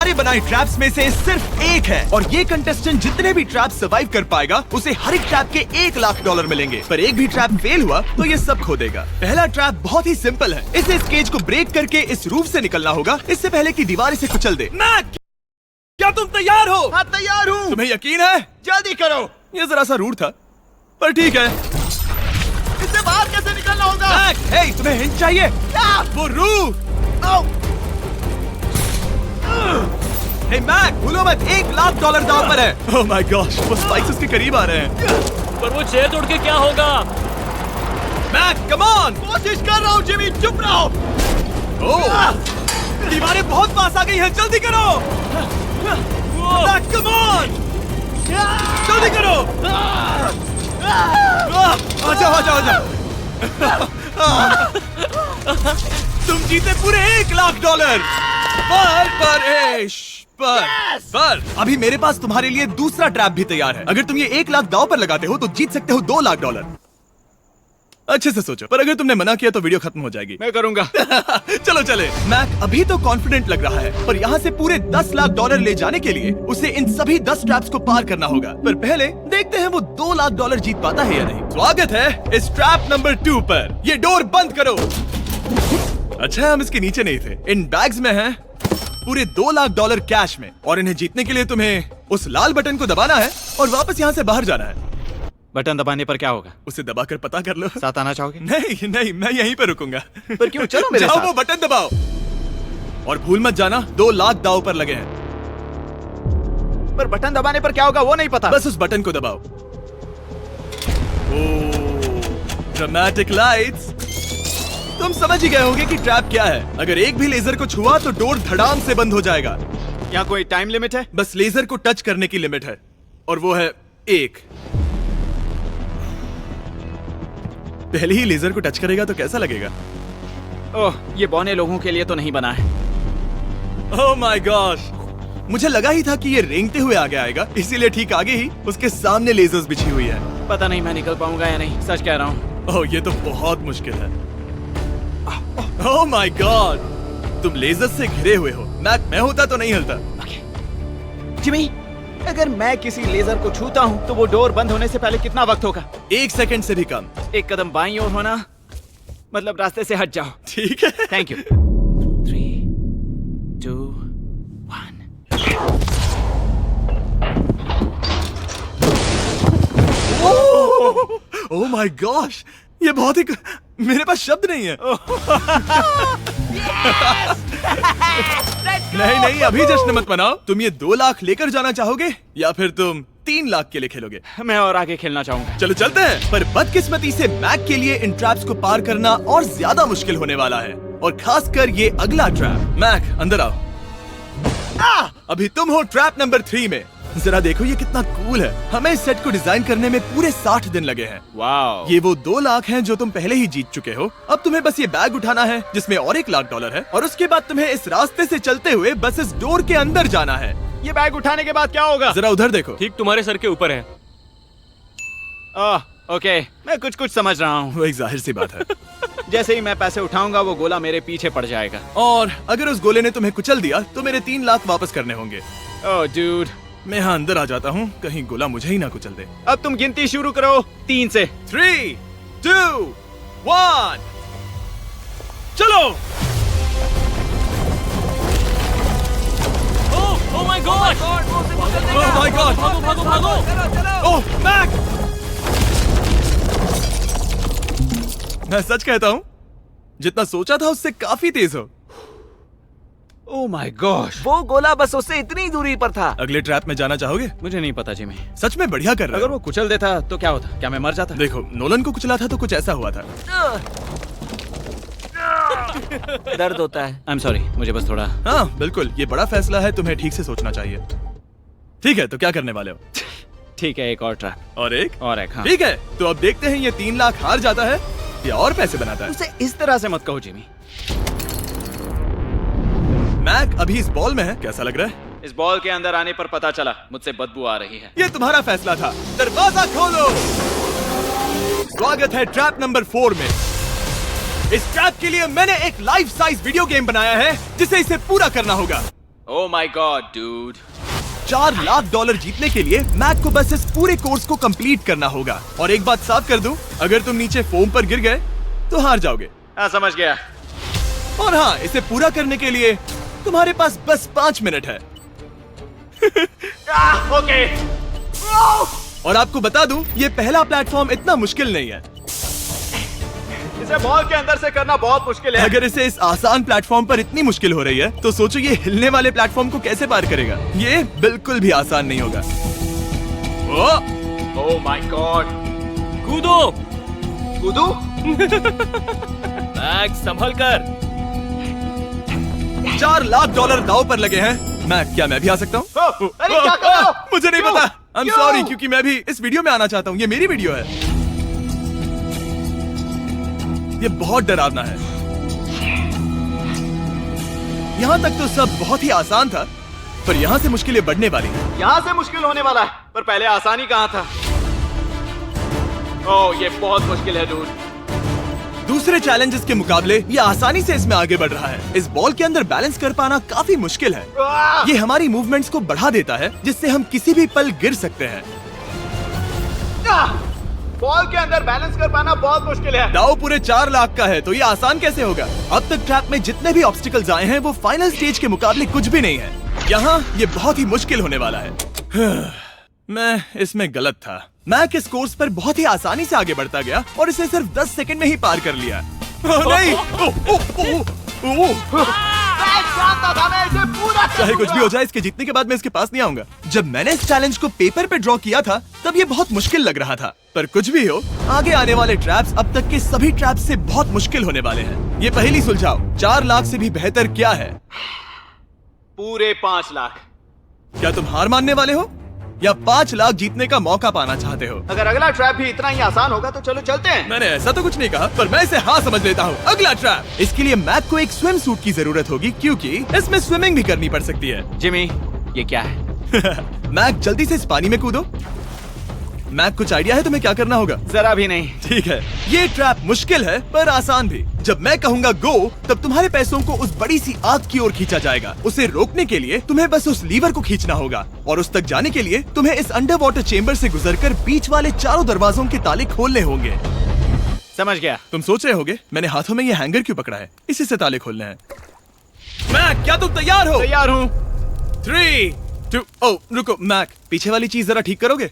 सारे बनाए ट्रैप्स में से सिर्फ एक है और ये कंटेस्टेंट जितने भी ट्रैप सर्वाइव कर पाएगा उसे हर एक ट्रैप के $1,00,000 मिलेंगे। पर एक भी ट्रैप फेल हुआ तो ये सब खो देगा। पहला ट्रैप बहुत ही सिंपल है। इस केज को ब्रेक करके इस रूफ से निकलना होगा इससे पहले कि दीवार इसे कुचल दे। क्या तुम तैयार हो? हाँ तैयार हूँ। तुम्हें यकीन है? जल्दी करो। ये जरा सा रूड था पर ठीक है। इससे बाहर कैसे निकलना होगा? हे, तुम्हें हिंट चाहिए? क्या? वो रूफ। हे मैक, भूलो मत $1,00,000 दांव पर है। ओह माय गॉश, वो स्पाइक्स उसके करीब आ रहे हैं। पर वो चेयर तोड़ के क्या होगा? Mac, come on. कोशिश कर रहा हूँ जिमी, चुप रहो। ओह, दीवारें बहुत पास आ गई हैं, जल्दी करो। मैक, कम ऑन, जल्दी करो। आ जाओ। तुम जीते पूरे $1,00,000। पर अभी मेरे पास तुम्हारे लिए दूसरा ट्रैप भी तैयार है। अगर तुम ये $1,00,000 दांव पर लगाते हो तो जीत सकते हो $2,00,000। अच्छे से सोचो, पर अगर तुमने मना किया तो वीडियो खत्म हो जाएगी। मैं करूंगा। चलो चले। मैक अभी तो कॉन्फिडेंट लग रहा है, पर यहाँ से पूरे $10,00,000 ले जाने के लिए उसे इन सभी 10 ट्रैप्स को पार करना होगा। पर पहले देखते हैं वो $2,00,000 जीत पाता है या नहीं। स्वागत है इस ट्रैप नंबर 2 पर। ये डोर बंद करो। अच्छा, हम इसके नीचे नहीं थे। इन बैग्स में है पूरे $2,00,000 कैश में और इन्हें जीतने के लिए तुम्हें उस लाल बटन को दबाना है और वापस यहाँ से बाहर जाना है। बटन दबाने पर क्या होगा? उसे दबाकर पता कर लो। साथ आना चाहोगे? नहीं, मैं यहीं पर रुकूंगा। पर क्यों? चलो मेरे जाओ, साथ। वो बटन दबाओ और भूल मत जाना $2,00,000 दांव पर लगे हैं। पर बटन दबाने पर क्या होगा वो नहीं पता। बस उस बटन को दबाओ। Dramatic lights. तुम समझ ही गए होंगे कि ट्रैप क्या है। अगर एक भी लेजर को छुआ तो डोर धड़ाम से बंद हो जाएगा। यहाँ कोई टाइम लिमिट है? बस लेजर को टच करने की लिमिट है और वो है 1। पहले ही लेजर को टच करेगा तो कैसा लगेगा? ओह, ये बौने लोगों के लिए तो नहीं बना है। ओह माय गॉश, मुझे लगा ही था कि ये रेंगते हुए आगे आएगा, इसीलिए ठीक आगे ही उसके सामने लेजर्स बिछी हुई है। पता नहीं मैं निकल पाऊंगा या नहीं, सच कह रहा हूँ। ओह, ये तो बहुत मुश्किल है। ओह माय गॉड, तुम लेजर से घिरे हुए हो। मैं होता तो नहीं हिलता। जिमी, अगर मैं किसी लेजर को छूता हूँ तो वो डोर बंद होने से पहले कितना वक्त होगा? 1 सेकंड से भी कम। एक कदम बाईं ओर होना, मतलब रास्ते से हट जाओ। ठीक है। Thank you. 3, 2, 1। Oh my gosh, ये बहुत ही मेरे पास शब्द नहीं है। नहीं, अभी जश्न मत मनाओ। तुम ये 2,00,000 लेकर जाना चाहोगे या फिर तुम 3,00,000 के लिए खेलोगे? मैं और आगे खेलना चाहूंगा। चलो चलते हैं। पर बदकिस्मती से मैक के लिए इन ट्रैप्स को पार करना और ज्यादा मुश्किल होने वाला है, और खासकर ये अगला ट्रैप। मैक, अंदर आओ। अभी तुम हो ट्रैप नंबर 3 में। जरा देखो ये कितना कूल है। हमें इस सेट को डिजाइन करने में पूरे 60 दिन लगे हैं। वाओ। ये वो 2,00,000 हैं जो तुम पहले ही जीत चुके हो। अब तुम्हें बस ये बैग उठाना है जिसमें और $1,00,000 है, और उसके बाद तुम्हें इस रास्ते से चलते हुए बस इस डोर के अंदर जाना है। ये बैग उठाने के बाद क्या होगा? जरा उधर देखो। ठीक तुम्हारे सर के ऊपर है। ओके, मैं कुछ समझ रहा हूँ। वो एक जाहिर सी बात है। जैसे ही मैं पैसे उठाऊंगा वो गोला मेरे पीछे पड़ जाएगा। और अगर उस गोले ने तुम्हें कुचल दिया तो मेरे 3,00,000 वापस करने होंगे। ओह डूड, मैं यहाँ अंदर आ जाता हूँ, कहीं गोला मुझे ही ना कुचल दे। अब तुम गिनती शुरू करो 3 से। 3, 2, 1, चलो। Oh my God! Oh my God! भागो! ओह मैक! मैं सच कहता हूँ, जितना सोचा था उससे काफी तेज हो। ओह माय गॉश, वो गोला बस उससे इतनी दूरी पर था। अगले ट्रैप में जाना चाहोगे? मुझे नहीं पता जिमी। सच में बढ़िया कर रहे अगर हो। वो कुचल देता तो क्या होता? क्या मैं मर जाता? देखो, नोलन को कुचला था तो कुछ ऐसा हुआ था। दर्द होता है। आई एम सॉरी, मुझे बस थोड़ा। हाँ बिल्कुल, ये बड़ा फैसला है, तुम्हें ठीक से सोचना चाहिए। ठीक है, तो क्या करने वाले हो? ठीक है, एक और ट्रैप। और एक? और एक, हाँ। ठीक है, तो अब देखते हैं ये 3,00,000 हार जाता है या और पैसे बनाता है। उसे इस तरह से मत कहो जिमी। मैक अभी इस बॉल में है, कैसा लग रहा है? इस बॉल के अंदर आने पर पता चला मुझसे बदबू आ रही है। ये तुम्हारा फैसला था। दरवाजा खोलो। स्वागत है ट्रैप नंबर 4 में। इस ट्रैप के लिए मैंने एक लाइफ साइज वीडियो गेम बनाया है जिसे इसे पूरा करना होगा। Oh my God dude. $4 lakh जीतने के लिए मैक को बस इस पूरे कोर्स को कंप्लीट करना होगा। और एक बात साफ कर दूं, अगर तुम नीचे फोम पर गिर गए तो हार जाओगे। हाँ समझ गया। और हाँ, इसे पूरा करने के लिए तुम्हारे पास बस 5 मिनट है। ओके। और आपको बता दूं, ये पहला प्लेटफॉर्म इतना मुश्किल नहीं है। इसे बॉल के अंदर से करना बहुत मुश्किल है। अगर इसे इस आसान प्लेटफॉर्म पर इतनी मुश्किल हो रही है तो सोचो ये हिलने वाले प्लेटफॉर्म को कैसे पार करेगा। ये बिल्कुल भी आसान नहीं होगा। Oh my God. कूदो। कूदू? मैक संभल कर। $4 लाख दाव पर लगे हैं। क्या मैं भी आ सकता हूँ? अरे क्या कर रहे हो? मुझे नहीं क्यों? पता। I'm क्यों? sorry, क्योंकि मैं भी इस वीडियो में आना चाहता हूँ। ये मेरी वीडियो है। ये बहुत डरावना है। यहाँ तक तो सब बहुत ही आसान था, पर यहाँ से मुश्किलें बढ़ने वाली हैं। यहाँ से मुश्किल होने वाला है, पर पहले आसानी कहाँ था? ओह ये बहुत मुश्किल है डूड। दूसरे चैलेंजेस के मुकाबले ये आसानी से इसमें आगे बढ़ रहा है। इस बॉल के अंदर बैलेंस कर पाना काफी मुश्किल है। ये हमारी मूवमेंट्स को बढ़ा देता है, जिससे हम किसी भी पल गिर सकते हैं। बॉल के अंदर बैलेंस कर पाना बहुत मुश्किल है। दाव पूरे 4 लाख का है, तो ये आसान कैसे होगा? अब तक ट्रैक में जितने भी ऑब्स्टिकल्स आए हैं वो फाइनल स्टेज के मुकाबले कुछ भी नहीं है। यहाँ ये बहुत ही मुश्किल होने वाला है। मैं इसमें गलत था। मैक इस कोर्स पर बहुत ही आसानी से आगे बढ़ता गया और इसे सिर्फ 10 सेकंड में ही पार कर लिया। नहीं! चाहे कुछ भी हो जाए, इसके जीतने के बाद मैं इसके पास नहीं आऊंगा। जब मैंने इस चैलेंज को पेपर पे ड्रॉ किया था तब ये बहुत मुश्किल लग रहा था, पर कुछ भी हो, आगे आने वाले ट्रैप्स अब तक के सभी ट्रैप्स से बहुत मुश्किल होने वाले हैं। ये पहली सुलझाओ, 4 लाख से भी बेहतर क्या है? पूरे 5 लाख। क्या तुम हार मानने वाले हो या 5 लाख जीतने का मौका पाना चाहते हो? अगर अगला ट्रैप भी इतना ही आसान होगा तो चलो चलते हैं। मैंने ऐसा तो कुछ नहीं कहा, पर मैं इसे हाँ समझ लेता हूँ। अगला ट्रैप। इसके लिए मैक को एक स्विम सूट की जरूरत होगी, क्योंकि इसमें स्विमिंग भी करनी पड़ सकती है। जिमी ये क्या है? मैक जल्दी से इस पानी में कूदो। मैक कुछ आइडिया है तुम्हें क्या करना होगा? जरा भी नहीं। ठीक है, ये ट्रैप मुश्किल है पर आसान भी। जब मैं कहूँगा गो, तब तुम्हारे पैसों को उस बड़ी सी आग की ओर खींचा जाएगा। उसे रोकने के लिए तुम्हें बस उस लीवर को खींचना होगा, और उस तक जाने के लिए तुम्हें इस अंडर वाटर चेम्बर से गुजरकर बीच वाले चारों दरवाजों के ताले खोलने होंगे। समझ गया। तुम सोच रहे होगे मैंने हाथों में ये हैंगर क्यों पकड़ा है? इसी से ताले खोलने हैं। मैक, क्या तुम तैयार हो? तैयार हूँ। 3, 2, ओ रुको मैक, पीछे वाली चीज जरा ठीक करोगे?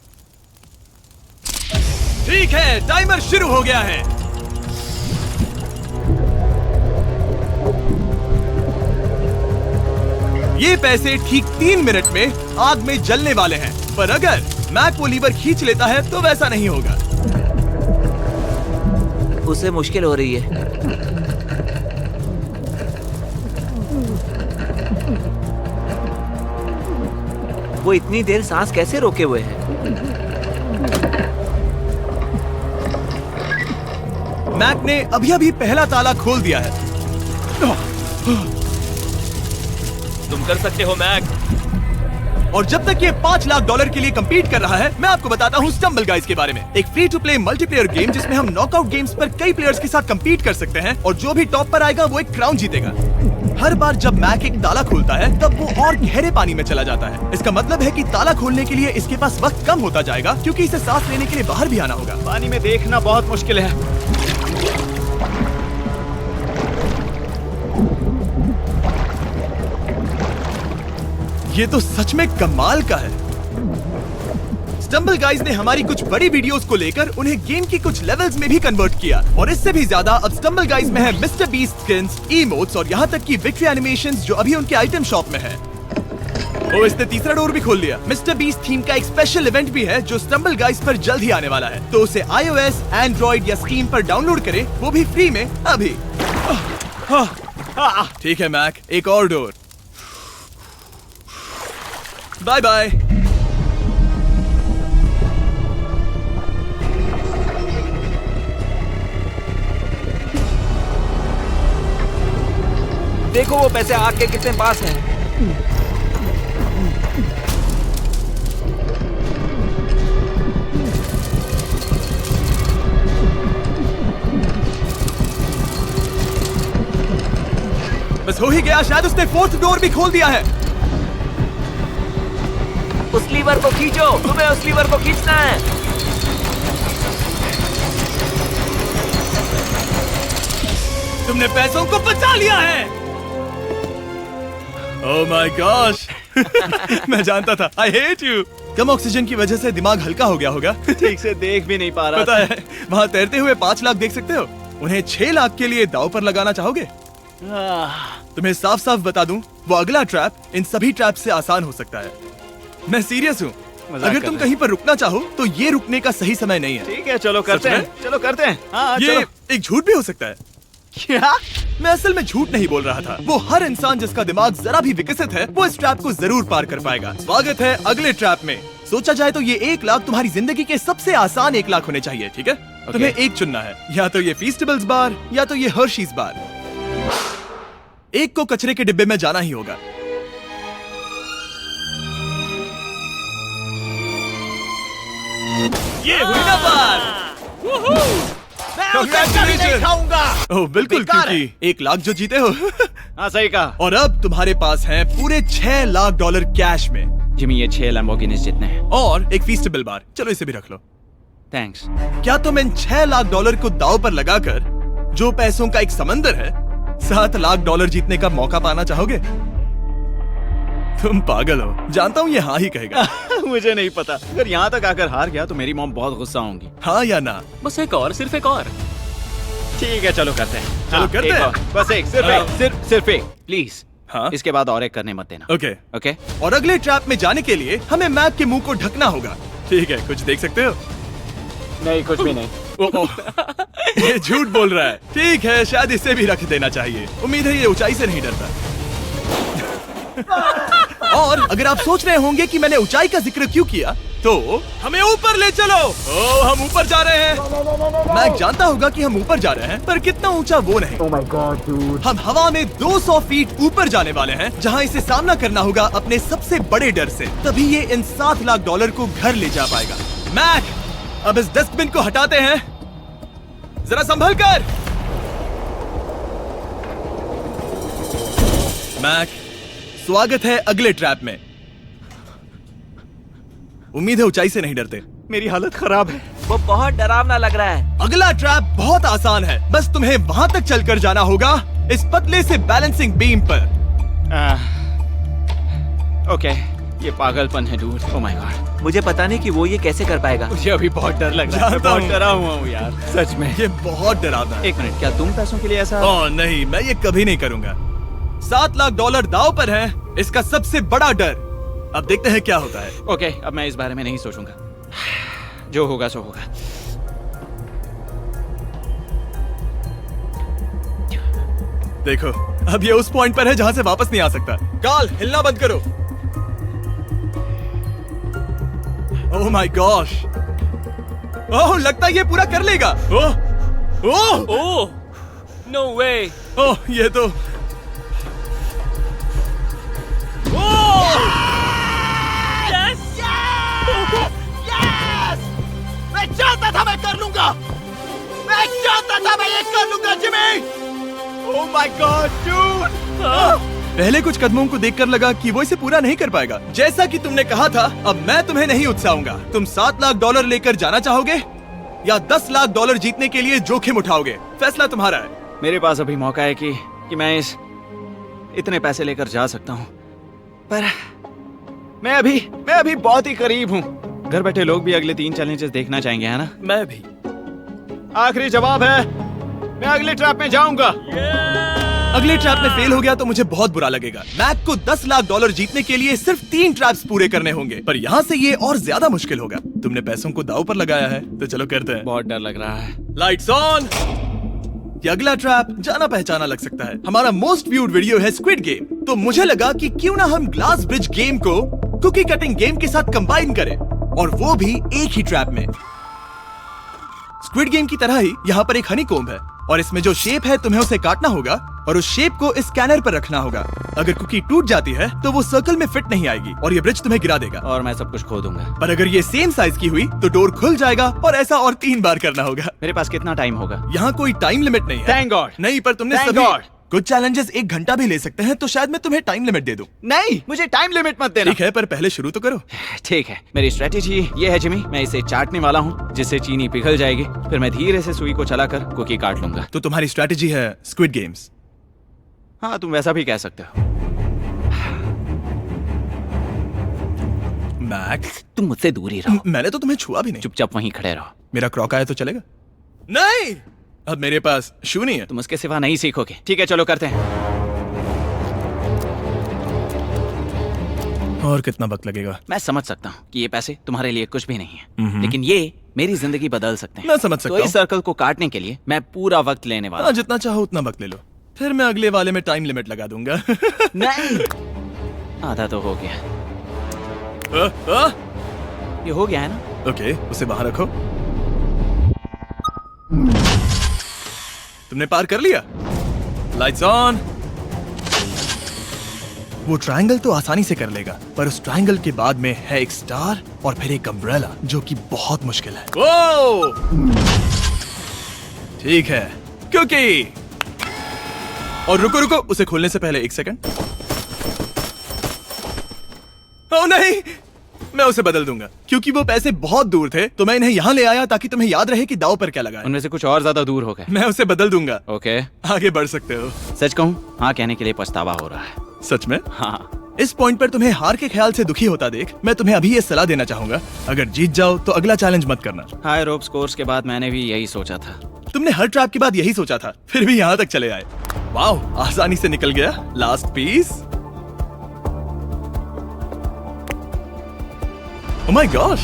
ठीक है, टाइमर शुरू हो गया है। ये पैसे ठीक 3 मिनट में आग में जलने वाले हैं, पर अगर मैक वो लीवर खींच लेता है तो वैसा नहीं होगा। उसे मुश्किल हो रही है। वो इतनी देर सांस कैसे रोके हुए है? मैक ने अभी पहला ताला खोल दिया है। तुम कर सकते हो मैक। और जब तक ये $5 लाख के लिए compete कर रहा है, मैं आपको बताता हूँ स्टम्बल गाइज के बारे में। एक free to play multiplayer game जिसमें हम नॉकआउट गेम्स पर कई प्लेयर्स के साथ compete कर सकते हैं, और जो भी टॉप पर आएगा वो एक क्राउन जीतेगा। हर बार जब मैक एक ताला खोलता है तब वो और गहरे पानी में चला जाता है। इसका मतलब है कि ताला खोलने के लिए इसके पास वक्त कम होता जाएगा, क्योंकि इसे सांस लेने के लिए बाहर भी आना होगा। पानी में देखना बहुत मुश्किल है। ये तो सच में कमाल का है। स्टम्बल गाइज ने हमारी कुछ बड़ी वीडियोस को लेकर उन्हें गेम की कुछ लेवल्स में भी कन्वर्ट किया, और इससे भी ज्यादा अब स्टम्बल गाइज में है मिस्टर बीस्ट स्किन्स, इमोट्स और यहाँ तक की विक्ट्री एनिमेशंस जो अभी उनके आइटम शॉप में है। ओ, इसने तीसरा डोर भी खोल दिया। मिस्टर बीस्ट थीम का एक स्पेशल इवेंट भी है जो स्टम्बल गाइज पर जल्द ही आने वाला है, तो उसे iOS, Android या Steam पर डाउनलोड करें, वो भी फ्री में अभी। ठीक है मैक, एक और डोर। Bye bye. देखो वो पैसे आग के कितने पास हैं। बस हो ही गया, शायद उसने 4th डोर भी खोल दिया है। उस लीवर को खींचो, तुम्हें उस लीवर को खींचना है। तुमने पैसों को बचा लिया है। ओह माय गॉश। मैं जानता था। I hate you. Come oxygen की वजह से दिमाग हल्का हो गया होगा। ठीक से देख भी नहीं पा रहा पता है, वहाँ तैरते हुए 5 लाख देख सकते हो। उन्हें 6 लाख के लिए दांव पर लगाना चाहोगे? तुम्हें साफ साफ बता दूं, वो अगला ट्रैप इन सभी ट्रैप से आसान हो सकता है। मैं सीरियस हूँ। मजाक अगर कर तुम रहे कहीं पर रुकना चाहो तो ये रुकने का सही समय नहीं है। ठीक है, चलो करते सच में? हैं, चलो करते हैं। हाँ, ये चलो। एक झूठ भी हो सकता है। क्या? मैं असल में झूठ नहीं बोल रहा था। वो हर इंसान जिसका दिमाग जरा भी विकसित है, वो इस ट्रैप को जरूर पार कर पाएगा। स्वागत है अगले ट्रैप में। सोचा जाए तो ये 1 लाख तुम्हारी जिंदगी के सबसे आसान 1 लाख होने चाहिए, ठीक है? तुम्हें एक चुनना है, या तो ये फीस्टेबल्स बार या तो ये हर्शीज बार। एक को कचरे के डिब्बे में जाना ही होगा। ये हुई ना बात। नहीं खाऊंगा। ओह बिल्कुल, बेकार है। क्योंकि 1 लाख जो जीते हो। हाँ, सही कहा। और अब तुम्हारे पास है पूरे 6 लाख डॉलर कैश में जिमी, ये 6 लैम्बोर्गिनीज जितने हैं। और एक फीस्टेबल बार। चलो इसे भी रख लो। थैंक्स। क्या तुम इन 6 लाख डॉलर को दांव पर लगाकर, जो पैसों का एक समंदर है, 7 लाख डॉलर जीतने का मौका पाना चाहोगे? तुम पागल हो। जानता हूँ ये हाँ ही कहेगा। मुझे नहीं पता। अगर यहाँ तक आकर हार गया तो मेरी मॉम बहुत गुस्सा होंगी। हाँ या ना? बस एक और, सिर्फ एक और। ठीक है, चलो करते हैं। चलो हाँ, करते एक हैं। और। बस एक, सिर्फ एक, प्लीज। हाँ? इसके बाद और एक करने मत देना। ओके। ओके? और अगले ट्रैप में जाने के लिए हमें मैक के मुंह को ढकना होगा। ठीक है, कुछ देख सकते हो? नहीं, कुछ भी नहीं। ये झूठ बोल रहा है। ठीक है, शायद इसे भी रख देना चाहिए। उम्मीद है ये ऊंचाई से नहीं डरता। और अगर आप सोच रहे होंगे कि मैंने ऊंचाई का जिक्र क्यों किया, तो हमें ऊपर ले चलो। ओ, हम ऊपर जा रहे हैं। मैं जानता होगा कि हम ऊपर जा रहे हैं, पर कितना ऊंचा वो नहीं। Oh my God, dude. हम हवा में 200 फीट ऊपर जाने वाले हैं, जहां इसे सामना करना होगा अपने सबसे बड़े डर से। तभी ये इन 7 लाख डॉलर को घर ले जा पाएगा। मैक, अब इस डस्टबिन को हटाते हैं। जरा संभल कर। मैक, स्वागत है अगले ट्रैप में। उम्मीद है ऊंचाई से नहीं डरते। मेरी हालत खराब है। वो बहुत डरावना लग रहा है। अगला ट्रैप बहुत आसान है। बस तुम्हें वहां तक चलकर जाना होगा, इस पतले से बैलेंसिंग बीम पर। ओके, ये पागलपन है डूड। ओह माय गॉड, मुझे पता नहीं कि वो ये कैसे कर पाएगा। मुझे अभी बहुत डर लग रहा है। मैं जानता बहुत हूँ। डरा हुआ हूँ यार, सच में। ये बहुत डरावना है। एक मिनट, क्या तुम पैसों के लिए ऐसा? ओह नहीं, मैं ये कभी नहीं करूंगा। 7 लाख डॉलर दांव पर है, इसका सबसे बड़ा डर। अब देखते हैं क्या होता है। ओके, अब मैं इस बारे में नहीं सोचूंगा। जो होगा सो होगा। देखो, अब ये उस पॉइंट पर है जहां से वापस नहीं आ सकता। कार्ल, हिलना बंद करो। ओह माय गॉश। ओह, लगता है ये पूरा कर लेगा। ओह ओह ओह, नो वे। ओह, ये तो मैं चाहता था मैं कर लूंगा। मैं चाहता था मैं ये कर लूंगा Jimmy. Oh my God dude. पहले कुछ कदमों को देखकर लगा कि वो इसे पूरा नहीं कर पाएगा। जैसा कि तुमने कहा था, अब मैं तुम्हें नहीं उकसाऊंगा। तुम 7 लाख डॉलर लेकर जाना चाहोगे या 10 लाख डॉलर जीतने के लिए जोखिम उठाओगे? फैसला तुम्हारा है। मेरे पास अभी मौका है कि मैं इतने पैसे लेकर जा सकता हूँ, पर मैं अभी बहुत ही करीब हूँ। घर बैठे लोग भी अगले 3 चैलेंजेस देखना चाहेंगे, है ना? मैं भी। आखिरी जवाब है, मैं अगले ट्रैप में जाऊंगा। अगले ट्रैप में फेल हो गया तो मुझे बहुत बुरा लगेगा। मैक को 10 लाख डॉलर जीतने के लिए सिर्फ 3 ट्रैप्स पूरे करने होंगे, पर यहाँ से ये और ज्यादा मुश्किल होगा। तुमने पैसों को दांव पर लगाया है, तो चलो करते हैं। बहुत डर लग रहा है। Lights on. ये अगला ट्रैप जाना पहचाना लग सकता है। हमारा मोस्ट व्यूड वीडियो है स्क्विड गेम, तो मुझे लगा कि क्यों ना हम ग्लास ब्रिज गेम को कुकी कटिंग गेम के साथ कंबाइन करें, और वो भी एक ही ट्रैप में। स्क्विड गेम की तरह ही यहाँ पर एक हनीकॉम्ब है, और इसमें जो शेप है तुम्हें उसे काटना होगा और उस शेप को इस स्कैनर पर रखना होगा। अगर कुकी टूट जाती है तो वो सर्कल में फिट नहीं आएगी और ये ब्रिज तुम्हें गिरा देगा। और मैं सब कुछ खो दूंगा। पर अगर ये सेम साइज की हुई तो डोर खुल जाएगा, और ऐसा और 3 बार करना होगा। मेरे पास कितना टाइम होगा? यहाँ कोई टाइम लिमिट नहीं है। Thank God. नहीं, पर तुमने Thank सभी God. कुछ चैलेंजेस 1 घंटा भी ले सकते हैं, तो शायद मैं तुम्हें टाइम लिमिट दे दूं। नहीं, मुझे टाइम लिमिट मत देना। ठीक है, पर पहले शुरू तो करो। ठीक है, मेरी स्ट्रेटेजी ये है जिमी, मैं इसे चाटने वाला हूँ जिससे चीनी पिघल जाएगी, फिर मैं धीरे से सुई को चलाकर कुकी काट लूंगा। तो तुम्हारी स्ट्रेटेजी है स्क्विड गेम्स। हाँ, तुम वैसा भी कह सकते हो। मैक, तुम मुझसे दूर ही रहो। मैंने तो तुम्हें छुआ भी नहीं। चुपचाप वहीं खड़े रहो। मेरा क्रॉक आया तो चलेगा? नहीं, अब मेरे पास शू नहीं है। तुम उसके सिवा नहीं सीखोगे। ठीक है, चलो करते हैं। और कितना वक्त लगेगा? मैं समझ सकता हूँ कि ये पैसे तुम्हारे लिए कुछ भी नहीं है, लेकिन ये मेरी जिंदगी बदल सकते हैं। मैं समझ सकता तो इस सर्कल को काटने के लिए मैं पूरा वक्त लेने वाला हाँ, हूँ। जितना चाहो उतना वक्त ले लो, फिर मैं अगले वाले में टाइम लिमिट लगा दूंगा। नहीं, आधा तो हो गया। ये हो गया है ना? ओके, उसे वहां रखो। तुमने पार कर लिया। Lights on. वो ट्रायंगल तो आसानी से कर लेगा, पर उस ट्रायंगल के बाद में है एक स्टार और फिर एक अम्ब्रेला, जो कि बहुत मुश्किल है। ओ! ठीक है, क्योंकि और रुको रुको, उसे खोलने से पहले 1 सेकंड। ओह नहीं, मैं उसे बदल दूंगा, क्योंकि वो पैसे बहुत दूर थे, तो मैं इन्हें यहाँ ले आया ताकि तुम्हें याद रहे कि दाव पर क्या लगा है। उनमें से कुछ और ज्यादा दूर हो गए। मैं उसे बदल दूंगा। ओके, आगे बढ़ सकते हो। सच कहूँ, हाँ कहने के लिए पछतावा हो रहा है। सच में? हाँ। इस पॉइंट पर तुम्हें हार के ख्याल से दुखी होता देख, मैं तुम्हें अभी ये सलाह देना चाहूंगा, अगर जीत जाओ तो अगला चैलेंज मत करना। हाई रोप्स कोर्स के बाद मैंने भी यही सोचा था। तुमने हर ट्रैप के बाद यही सोचा था, फिर भी यहाँ तक चले आए। वाओ, आसानी से निकल गया। Last piece. Oh my gosh,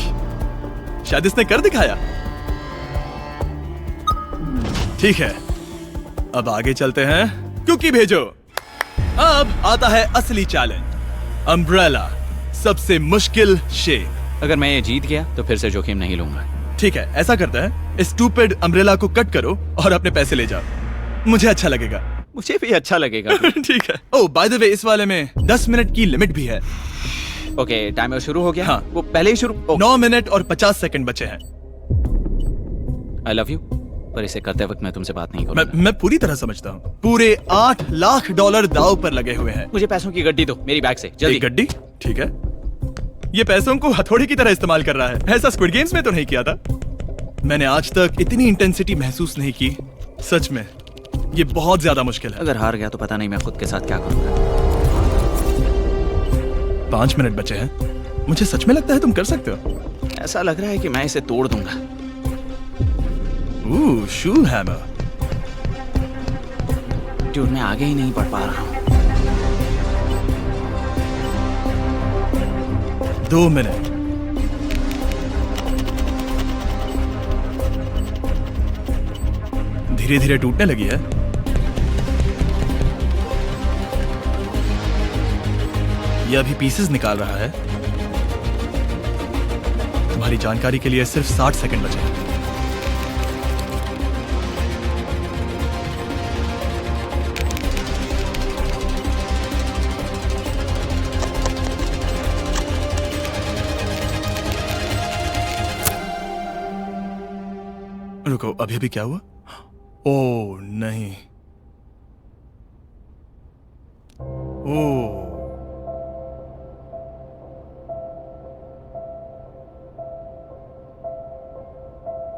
शायद इसने कर दिखाया। ठीक है, अब आगे चलते हैं। कुकी भेजो। अब आता है असली चैलेंज, अम्ब्रेला, सबसे मुश्किल शेप। अगर मैं ये जीत गया तो फिर से जोखिम नहीं लूंगा। ठीक है, ऐसा करते हैं, इस स्टूपिड अम्ब्रेला को कट करो और अपने पैसे ले जाओ। मुझे अच्छा लगेगा। मुझे भी अच्छा लगेगा। ठीक है। ओह बाय द वे, इस वाले में 10 मिनट की लिमिट भी है। ओके, टाइमर शुरू हो गया। हाँ। वो पहले ही शुरू। 9 मिनट और 50 सेकंड बचे हैं। आई लव यू, पर इसे करते वक्त मैं तुमसे बात नहीं मैं करूंगा। मैं पूरी तरह समझता हूँ। पूरे $8 लाख दाव पर लगे हुए हैं। मुझे पैसों की गड्डी दो मेरी बैग से, जल्दी। एक गड्डी? ठीक है। ये पैसों को हथौड़े की तरह इस्तेमाल कर रहा है। ऐसा स्क्विड गेम्स में तो नहीं किया था। मैंने आज तक इतनी इंटेंसिटी महसूस नहीं की। सच में ये बहुत ज्यादा मुश्किल है। अगर हार गया तो पता नहीं मैं खुद के साथ क्या करूंगा। 5 मिनट बचे हैं। मुझे सच में लगता है तुम कर सकते हो। ऐसा लग रहा है कि मैं इसे तोड़ दूंगा। शू हैमर। ड्यूड, मैं आगे ही नहीं बढ़ पा रहा हूँ। 2 मिनट। धीरे धीरे टूटने लगी है। यह अभी पीसेस निकाल रहा है। तुम्हारी जानकारी के लिए सिर्फ 60 सेकंड बचे हैं। रुको, अभी अभी क्या हुआ? ओह नहीं। ओह,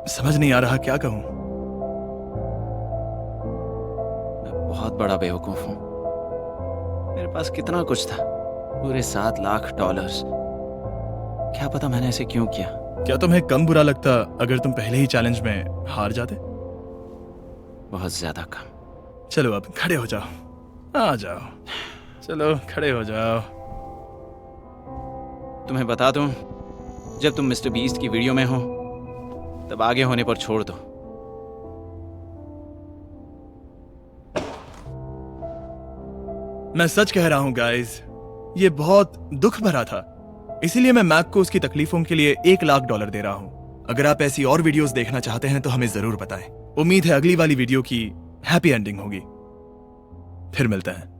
समझ नहीं आ रहा क्या कहूं। मैं बहुत बड़ा बेवकूफ हूँ। मेरे पास कितना कुछ था, पूरे $7 लाख। क्या पता मैंने ऐसे क्यों किया। क्या तुम्हें कम बुरा लगता अगर तुम पहले ही चैलेंज में हार जाते? बहुत ज्यादा कम। चलो अब खड़े हो जाओ। आ जाओ, चलो खड़े हो जाओ। तुम्हें बता दूं, जब तुम मिस्टर बीस्ट की वीडियो में हो तब आगे होने पर छोड़ दो। मैं सच कह रहा हूं गाइस, ये बहुत दुख भरा था। इसीलिए मैं मैक को उसकी तकलीफों के लिए $1 लाख दे रहा हूं। अगर आप ऐसी और वीडियोस देखना चाहते हैं तो हमें जरूर बताएं। उम्मीद है अगली वाली वीडियो की हैप्पी एंडिंग होगी। फिर मिलते हैं।